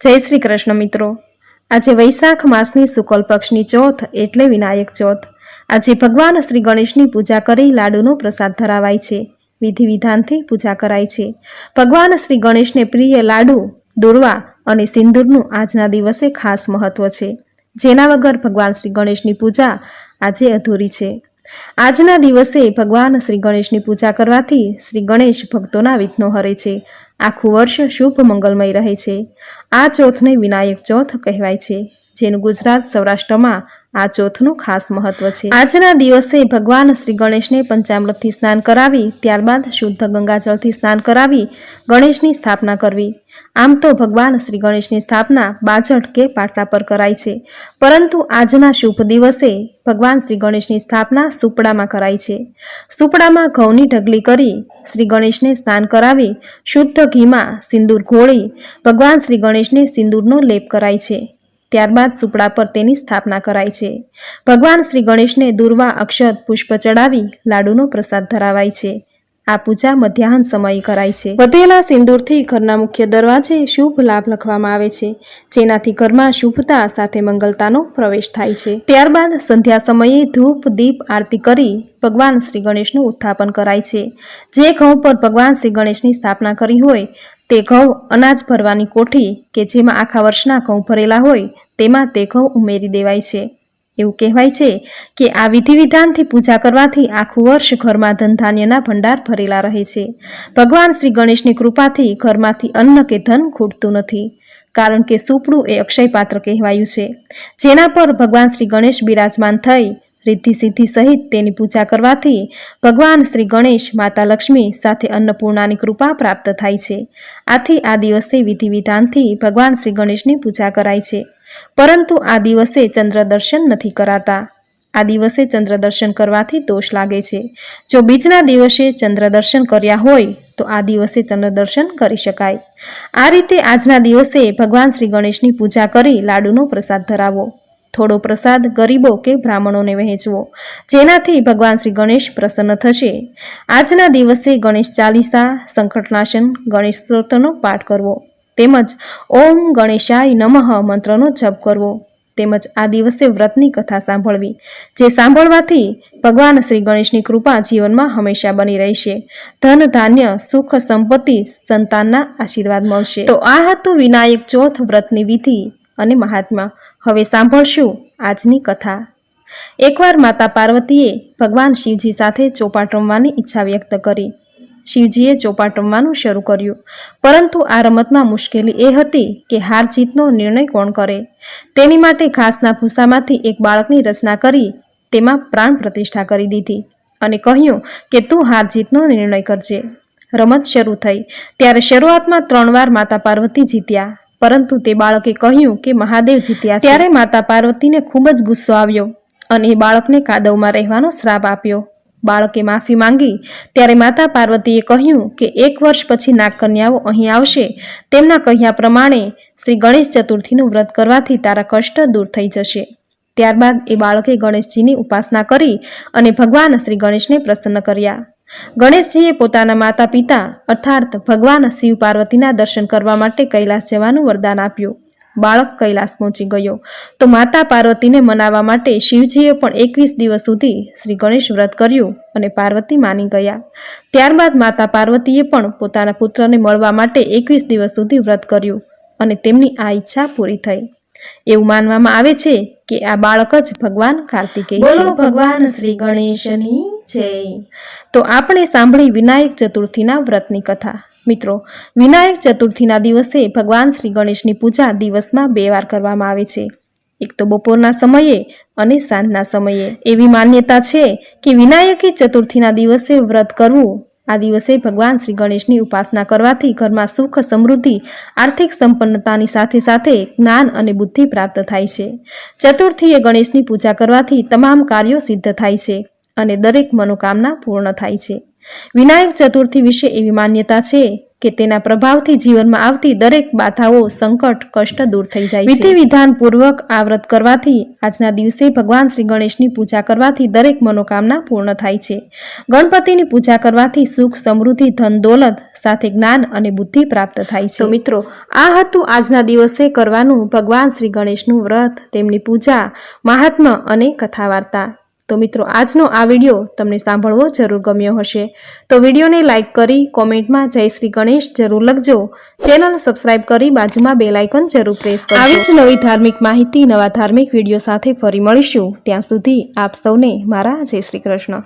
जय श्री कृष्ण मित्रों। आज वैशाख मासनी शुक्ल पक्षनी चौथ एटले विनायक चौथ। आज भगवान श्री गणेशनी पूजा करी लाडूनो प्रसाद धरावाय छे। विधि विधानथी पूजा कराय छे। भगवान श्री गणेशने प्रिय लाडू, दुर्वा अने सिंदूरनुं आजना दिवसे खास महत्व छे, जेना वगर भगवान श्री गणेशनी पूजा आजे अधूरी छे। आजना दिवसे भगवान श्री गणेशनी पूजा करवाथी श्री गणेश भक्तोना विघ्नो हरे छे। आखुं वर्ष शुभ मंगलमय रहे छे। आ चौथने विनायक चौथ कहेवाय छे, जेनुं गुजरात सौराष्ट्रमां आ चौथनुं खास महत्व छे। आजना दिवसे भगवान श्री गणेशने पंचामृतथी स्नान करावी, त्यारबाद शुद्ध गंगाजळथी स्नान करावी गणेशनी स्थापना करवी। आम तो भगवान श्री गणेशनी स्थापना बाजट के पाटला पर कराय छे, परंतु आजना शुभ दिवसे भगवान श्री गणेशनी स्थापना सूपड़ामां कराय छे। सूपड़ामां घऊनी ढगली करी श्री गणेशने स्नान करावी शुद्ध घीमां सिंदूर घोळी भगवान श्री गणेशने सिंदूरनो लेप कराय छे। त्यारबाद सूपड़ा पर तेनी स्थापना कराय छे। भगवान श्री गणेशने दुर्वा, अक्षत, पुष्प चढ़ावी लाडूनो प्रसाद धरावाय छे। आ पूजा मध्याह्न समये कराय छे। વધેલા સિંદૂરથી ઘરના મુખ્ય દરવાજે શુભ લાભ લખવામાં આવે છે, જેનાથી ઘરમાં શુભતા સાથે મંગલતાનો પ્રવેશ થાય છે। ત્યારબાદ સંધ્યા સમયે ધૂપ, દીપ આરતી કરી ભગવાન શ્રી ગણેશનું ઉત્થાપન કરાય છે। જે ઘઉં પર ભગવાન શ્રી ગણેશની સ્થાપના કરી હોય તે ઘઉં અનાજ ભરવાની કોઠી કે જેમાં આખા વર્ષના ઘઉં ભરેલા હોય તેમાં તે ઘઉં ઉમેરી દેવાય છે। એવું કહેવાય છે કે આ વિધિ વિધાનથી પૂજા કરવાથી આખું વર્ષ ઘરમાં ધન ધાન્યના ભંડાર ભરેલા રહે છે। ભગવાન શ્રી ગણેશની કૃપાથી ઘરમાંથી અન્ન કે ધન ખૂટતું નથી, કારણ કે સુપડું એ અક્ષય પાત્ર કહેવાયું છે, જેના પર ભગવાન શ્રી ગણેશ બિરાજમાન થઈ रिद्धि सिद्धि सहित तेनी पूजा करवाथी भगवान श्री गणेश, माता लक्ष्मी साथे अन्नपूर्णानी कृपा प्राप्त थाय छे। आथी आ दिवसे विधि विधानथी भगवान श्री गणेशनी पूजा कराय छे, परंतु आ दिवसे चंद्र दर्शन नहीं कराता। आ दिवसे चंद्र दर्शन करवाथी दोष लागे छे। जो बीजना दिवसे चंद्र दर्शन कर्या होय तो आ दिवसे चंद्र दर्शन करी शकाय। आ रीते आजना दिवसे भगवान श्री गणेशनी पूजा करी लाडूनो प्रसाद धरावो। थोड़ो प्रसाद गरीबों के ब्राह्मणों ने वहेंचवो, जेनाथी भगवान श्री गणेश प्रसन्न थशे। आजना दिवसे गणेश चालीसा, संकटनाशन, गणेश स्तोत्रनो पाठ करवो तेमज ओम गणेशाय नमः मंत्रनो जप करवो। तेमज आ दिवसे व्रतनी कथा सांभळवी, जे सांभळवाथी भगवान श्री गणेशनी कृपा जीवनमां हमेशा बनी रहेशे। धन धान्य, सुख, संपत्ति, संतानना आशीर्वाद मळशे। तो आ हतुं विनायक चौथ व्रतनी विधि अने महात्मा। हवे सांभळशुं आजनी कथा। एकवार माता पार्वतीए भगवान शिवजी साथे चौपाट रमवानी इच्छा व्यक्त करी। शिवजीए चौपाट रमवानुं शरू कर्युं, परंतु आ रमतमां मुश्केली ए हती के हार जीतनो निर्णय कोण करे। तेनी माटे घासना भूसामांथी एक बाळकनी रचना करी तेमां प्राण प्रतिष्ठा करी दीधी अने कह्युं के तू हार जीतनो निर्णय करजे। रमत शरू थई त्यारे शरूआतमां 3 वार माता पार्वती जीत्या, परंतु ते बाळके कह्युं के महादेव जीत्या छे। त्यारे माता पार्वतीने खूब ज गुस्सो આવ્યો અને બાળકને કાદવમાં રહેવાનો શ્રાપ આપ્યો। બાળકે માફી માંગી ત્યારે માતા પાર્વતીએ કહ્યું કે 1 વર્ષ પછી નાગકન્યાઓ અહીં આવશે, તેમના કહ્યા પ્રમાણે શ્રી ગણેશ ચતુર્થીનું વ્રત કરવાથી તારા કષ્ટ દૂર થઈ જશે। ત્યારબાદ એ બાળકે ગણેશજીની ઉપાસના કરી અને ભગવાન શ્રી ગણેશને પ્રસન્ન કર્યા। ગણેશજીએ પોતાના માતા પિતા અર્થાત ભગવાન શિવ પાર્વતીના દર્શન કરવા માટે કૈલાસ જવાનું વરદાન આપ્યું। બાળક કૈલાસ પહોંચી ગયો તો માતા પાર્વતીને મનાવવા માટે શિવજીએ પણ 21 દિવસ સુધી શ્રી ગણેશ વ્રત કર્યું અને પાર્વતી માની ગયા। ત્યારબાદ માતા પાર્વતીએ પણ પોતાના પુત્રને મળવા માટે 21 દિવસ સુધી વ્રત કર્યું અને તેમની આ ઈચ્છા પૂરી થઈ। એવું માનવામાં આવે છે કે આ બાળક જ ભગવાન કાર્તિકેય છે। બોલો ભગવાન શ્રી ગણેશની જય। તો આપણે સાંભળી વિનાયક ચતુર્થીના વ્રતની કથા। મિત્રો, વિનાયક ચતુર્થીના દિવસે ભગવાન શ્રી ગણેશની પૂજા દિવસમાં 2 વાર કરવામાં આવે છે, એક તો બપોરના સમયે અને સાંજના સમયે। એવી માન્યતા છે કે વિનાયકી ચતુર્થીના દિવસે વ્રત કરવું, આ દિવસે ભગવાન શ્રી ગણેશની ઉપાસના કરવાથી ઘરમાં સુખ, સમૃદ્ધિ, આર્થિક સંપન્નતાની સાથે સાથે જ્ઞાન અને બુદ્ધિ પ્રાપ્ત થાય છે। ચતુર્થીએ ગણેશની પૂજા કરવાથી તમામ કાર્યો સિદ્ધ થાય છે અને દરેક મનોકામના પૂર્ણ થાય છે। વિનાયક ચતુર્થી વિશે એવી માન્યતા છે કે તેના પ્રભાવથી જીવનમાં આવતી દરેક બાધાઓ, સંકટ, કષ્ટ દૂર થઈ જાય છે. વિધિ વિધાન પૂર્વક આ વ્રત કરવાથી આજના દિવસે ભગવાન શ્રી ગણેશની પૂજા કરવાથી દરેક મનોકામના પૂર્ણ થાય છે. ગણપતિની પૂજા કરવાથી સુખ, સમૃદ્ધિ, ધન, દોલત સાથે જ્ઞાન અને બુદ્ધિ પ્રાપ્ત થાય છે. તો મિત્રો, આ હતું આજના દિવસે કરવાનું ભગવાન શ્રી ગણેશનું વ્રત, તેમની પૂજા, મહાત્મ્ય અને કથા વાર્તા. તો મિત્રો, આજનો આ વિડીયો તમને સાંભળવો જરૂર ગમ્યો હશે તો વિડીયોને લાઇક કરી કોમેન્ટમાં જય શ્રી ગણેશ જરૂર લખજો. ચેનલ સબસ્ક્રાઇબ કરી બાજુમાં બેલ આઇકન જરૂર પ્રેસ કરજો. આવી જ નવી ધાર્મિક માહિતી, નવા ધાર્મિક વિડીયો સાથે ફરી મળીશું. ત્યાં સુધી આપ સૌને મારા જય શ્રી કૃષ્ણ.